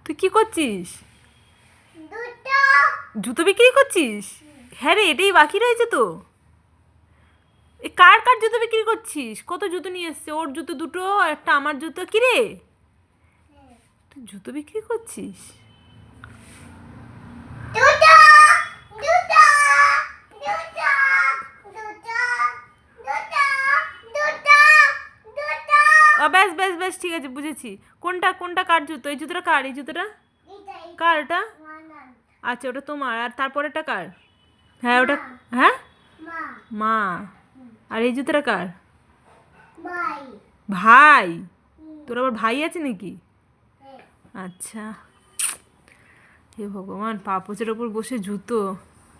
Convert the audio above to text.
তুই কি করছিস? জুতো বিক্রি করছিস? হ্যাঁ রে, এটাই বাকি রয়েছে তো। এ কার কার জুতো বিক্রি করছিস? কত জুতো নিয়ে এসছে? ওর জুতো দুটো, একটা আমার জুতো। কি রে, তুই জুতো বিক্রি করছিস? ব্যাস ব্যাস ব্যাস, ঠিক আছে, বুঝেছি। কোনটা কোনটা কার জুতো? এই জুতোটা কার? এই জুতোটা কার? ওটা আচ্ছা, ওটা তোমার। আর তারপরেটা কার? হ্যাঁ ওটা। হ্যাঁ, মা। আর এই জুতোটা কার? ভাই। তোর আবার ভাই আছে নাকি? আচ্ছা। হে ভগবান, পা পোচার ওপর বসে জুতো।